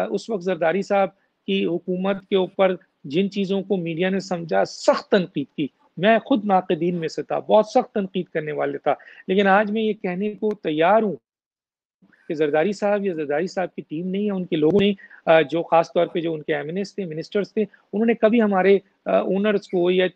उस वक्त जरदारी साहब की हुकूमत के ऊपर जिन चीज़ों को मीडिया ने समझा, सख्त तनकीद की। मैं खुद नाक़िदीन में से था, बहुत सख्त तनकीद करने वाले था। लेकिन आज मैं ये कहने को तैयार हूँ कि जरदारी साहब या जरदारी साहब की टीम ने या उनके लोगों ने, जो खास तौर पे जो उनके एमएनएस थे, मिनिस्टर्स थे, उन्होंने कभी हमारे ओनर्स को या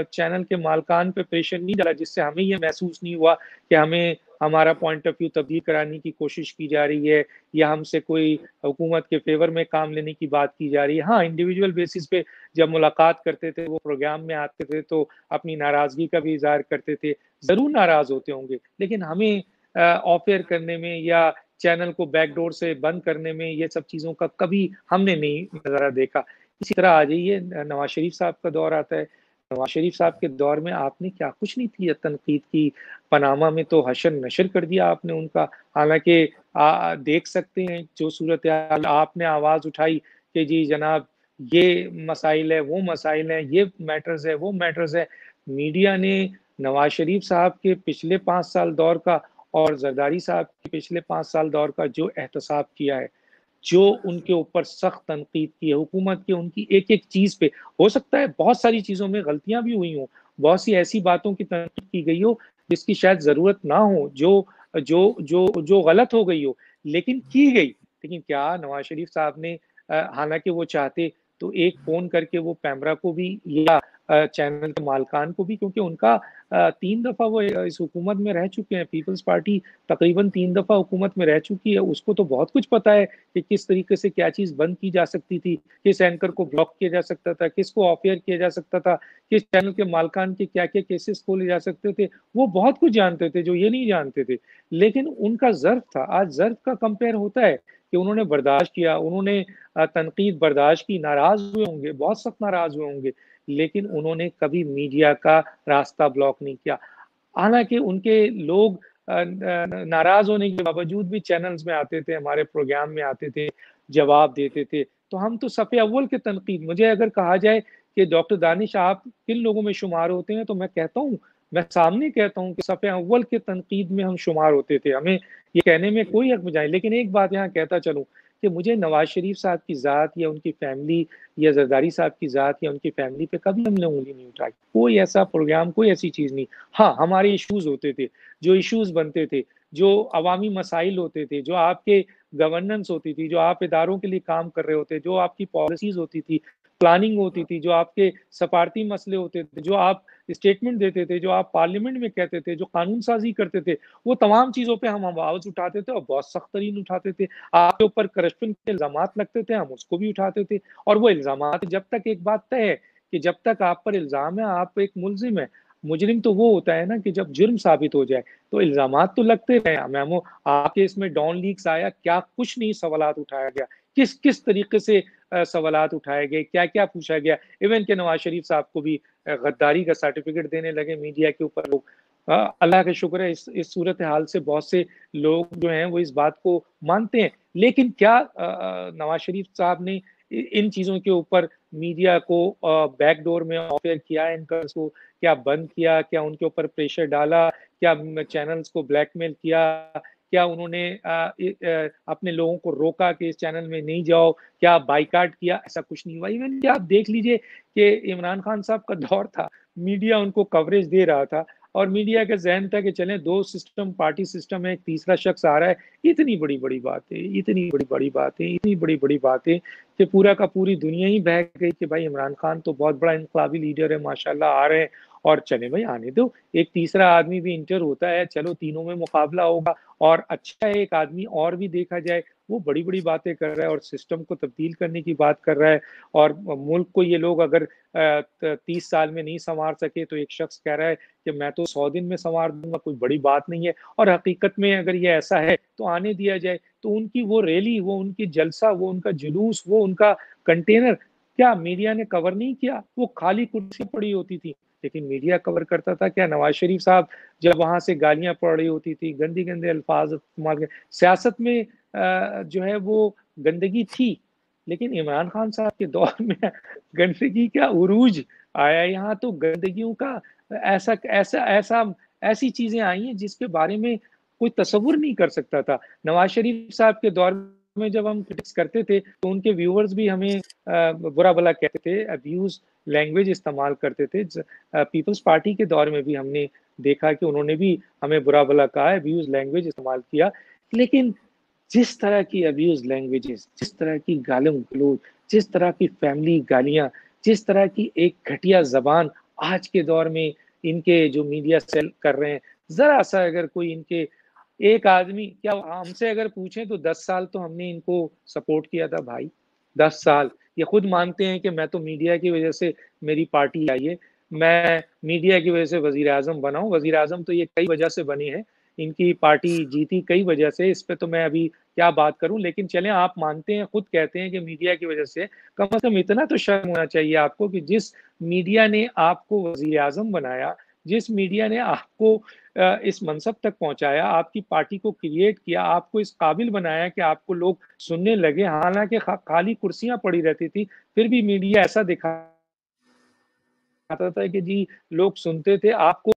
चैनल के मालकान पे प्रेशर नहीं डाला, जिससे हमें ये महसूस नहीं हुआ कि हमें हमारा पॉइंट ऑफ व्यू तब्दील कराने की कोशिश की जा रही है या हमसे कोई हुकूमत के फेवर में काम लेने की बात की जा रही है। हाँ, इंडिविजुअल बेसिस पे जब मुलाकात करते थे, वो प्रोग्राम में आते थे तो अपनी नाराज़गी का भी इज़हार करते थे। ज़रूर नाराज़ होते होंगे, लेकिन हमें ऑफ एयर करने में या चैनल को बैकडोर से बंद करने में, ये सब चीज़ों का कभी हमने नहीं नज़ारा देखा। इसी तरह आ जाइए, नवाज शरीफ साहब का दौर आता है। नवाज शरीफ साहब के दौर में आपने क्या कुछ नहीं किया तनकीद की। पनामा में तो हशर नशर कर दिया आपने उनका। हालांकि देख सकते हैं जो सूरत हाल, आपने आवाज़ उठाई कि जी जनाब ये मसाइल है, वो मसाइल हैं, ये मैटर्स है, वो मैटर्स है। मीडिया ने नवाज शरीफ साहब के पिछले 5 साल दौर का और जरदारी साहब के पिछले 5 साल दौर का जो एहतसाब किया है, जो उनके ऊपर सख्त तनकीद की है हुकूमत के, उनकी एक एक चीज़ पे, हो सकता है बहुत सारी चीज़ों में गलतियां भी हुई हों, बहुत सी ऐसी बातों की तनकीद की गई हो जिसकी शायद ज़रूरत ना हो, जो जो जो जो गलत हो गई हो, लेकिन की गई। लेकिन क्या नवाज शरीफ साहब ने, हालांकि वो चाहते तो एक फ़ोन करके वो पैमरा को भी या चैनल के मालकान को भी, क्योंकि उनका 3 दफ़ा वो इस हुकूमत में रह चुके हैं, पीपल्स पार्टी तकरीबन 3 दफ़ा हुकूमत में रह चुकी है, उसको तो बहुत कुछ पता है कि किस तरीके से क्या चीज़ बंद की जा सकती थी, किस एंकर को ब्लॉक किया जा सकता था, किसको ऑफ एयर किया जा सकता था, किस चैनल के मालकान के क्या क्या केसेस खोले जा सकते थे। वो बहुत कुछ जानते थे जो ये नहीं जानते थे। लेकिन उनका ज़र्फ था, आज ज़र्फ का कंपेयर होता है कि उन्होंने बर्दाश्त किया, उन्होंने तनकीद बर्दाश्त की, नाराज़ हुए होंगे, बहुत सख्त नाराज़ हुए होंगे, लेकिन उन्होंने कभी मीडिया का रास्ता ब्लॉक नहीं किया। हालांकि उनके लोग नाराज होने के बावजूद भी चैनल्स में आते थे, हमारे प्रोग्राम में आते थे, जवाब देते थे। तो हम तो सफ़े अव्वल के तनकीद, मुझे अगर कहा जाए कि डॉक्टर दानिश आप किन लोगों में शुमार होते हैं, तो मैं कहता हूँ, मैं सामने कहता हूँ कि सफ़े अव्वल के तनकीद में हम शुमार होते थे। हमें ये कहने में कोई हक बजाय, लेकिन एक बात यहाँ कहता चलूँ कि मुझे नवाज शरीफ साहब की ज़ात या उनकी फैमिली या जरदारी साहब की ज़ात या उनकी फैमिली पे कभी हमने उँगली नहीं उठाई। कोई ऐसा प्रोग्राम, कोई ऐसी चीज़ नहीं। हाँ, हमारे इश्यूज़ होते थे, जो इश्यूज़ बनते थे, जो अवामी मसाइल होते थे, जो आपके गवर्नेंस होती थी, जो आप इदारों के लिए काम कर रहे होते, जो आपकी पॉलिसीज़ होती थी, प्लानिंग होती थी, जो आपके सफारती मसले होते थे, जो आप स्टेटमेंट देते थे, जो आप पार्लियामेंट में कहते थे, जो कानून साज़ी करते थे, वो तमाम चीज़ों पे हम आवाज़ उठाते थे और बहुत सख्त तरीन उठाते थे। आपके ऊपर करप्शन के इल्ज़ामात लगते थे, हम उसको भी उठाते थे। और वो इल्ज़ामात, जब तक एक बात तय है कि जब तक आप पर इल्ज़ाम है, आप एक मुल्ज़िम है। मुजरिम तो वो होता है ना कि जब जुर्म साबित हो जाए, तो इल्ज़ामात तो लगते रहे। मैमो, आपके इसमें डॉन लीक्स आया, क्या कुछ नहीं सवालात उठाया गया, किस किस तरीके से सवालात उठाए गए, क्या क्या पूछा गया। इवन के नवाज शरीफ साहब को भी गद्दारी का सर्टिफिकेट देने लगे मीडिया के ऊपर लोग। अल्लाह का शुक्र है, इस सूरत हाल से बहुत से लोग जो हैं वो इस बात को मानते हैं। लेकिन क्या नवाज शरीफ साहब ने इन चीज़ों के ऊपर मीडिया को बैकडोर में ऑफ एयर किया, एंकर्स को क्या बंद किया, क्या उनके ऊपर प्रेशर डाला, क्या चैनल्स को ब्लैकमेल किया, क्या उन्होंने अपने लोगों को रोका कि इस चैनल में नहीं जाओ, क्या बाइकाट किया? ऐसा कुछ नहीं हुआ। इवन कि आप देख लीजिए कि इमरान खान साहब का दौर था, मीडिया उनको कवरेज दे रहा था और मीडिया का ज़हन था कि चलें 2 सिस्टम, पार्टी सिस्टम है, एक तीसरा शख्स आ रहा है। इतनी बड़ी-बड़ी बातें, इतनी बड़ी-बड़ी बातें, इतनी बड़ी-बड़ी बातें कि पूरा का पूरी दुनिया ही बह गई कि भाई इमरान खान तो बहुत बड़ा इनकलाबी लीडर है, माशाल्लाह आ रहे हैं और चलें भाई आने दो। एक तीसरा आदमी भी इंटर होता है, चलो तीनों में मुकाबला होगा और अच्छा है एक आदमी और भी देखा जाए। वो बड़ी-बड़ी बातें कर रहा है और सिस्टम को तब्दील करने की बात कर रहा है और मुल्क को ये लोग अगर 30 साल में नहीं सँवार सके, तो एक शख्स कह रहा है कि मैं तो 100 दिन में सँवार दूँगा, कोई बड़ी बात नहीं है। और हकीकत में अगर ये ऐसा है, तो आने दिया जाए। तो उनकी वो रैली, वो उनकी जलसा, वो उनका जुलूस, वो उनका कंटेनर, क्या मीडिया ने कवर नहीं किया? वो खाली कुर्सी पड़ी होती थी, लेकिन मीडिया कवर करता था। क्या नवाज शरीफ साहब जब वहाँ से गालियाँ पड़ रही होती थी, गंदे-गंदे अल्फाज इस्तेमाल के, सियासत में जो है वो गंदगी थी, लेकिन इमरान खान साहब के दौर में गंदगी का उरूज आया। यहाँ तो गंदगियों का ऐसा ऐसा ऐसा ऐसी चीज़ें आई हैं जिसके बारे में कोई तसव्वुर नहीं कर सकता था। नवाज शरीफ साहब के दौर में जब हम क्रिटिक्स करते थे तो उनके व्यूअर्स भी हमें बुरा भला कहते थे, अब्यूज लैंग्वेज इस्तेमाल करते थे। पीपल्स पार्टी के दौर में भी हमने देखा कि उन्होंने भी हमें बुरा भला कहा, अब्यूज लैंग्वेज इस्तेमाल किया। लेकिन जिस तरह की अब्यूज लैंग्वेजेस, जिस तरह की गालियां गलौज, जिस तरह की फैमिली गालियां, जिस तरह की एक घटिया जबान आज के दौर में इनके जो मीडिया सेल कर रहे हैं, जरा सा अगर कोई इनके एक आदमी, क्या हमसे अगर पूछें तो 10 साल तो हमने इनको सपोर्ट किया था भाई, 10 साल। ये खुद मानते हैं कि मैं तो मीडिया की वजह से मेरी पार्टी आई है, मैं मीडिया की वजह से वजीर आजम बना हूँ। वजीर आजम तो ये कई वजह से बनी है, इनकी पार्टी जीती कई वजह से, इस पे तो मैं अभी क्या बात करूं। लेकिन चलें, आप मानते हैं, खुद कहते हैं कि मीडिया की वजह से, कम से कम इतना तो शर्म होना चाहिए आपको कि जिस मीडिया ने आपको वजीर आजम बनाया, जिस मीडिया ने आपको इस मनसब तक पहुंचाया, आपकी पार्टी को क्रिएट किया, आपको इस काबिल बनाया कि आपको लोग सुनने लगे, हालांकि खाली कुर्सियां पड़ी रहती थी, फिर भी मीडिया ऐसा दिखाता था कि जी लोग सुनते थे आपको।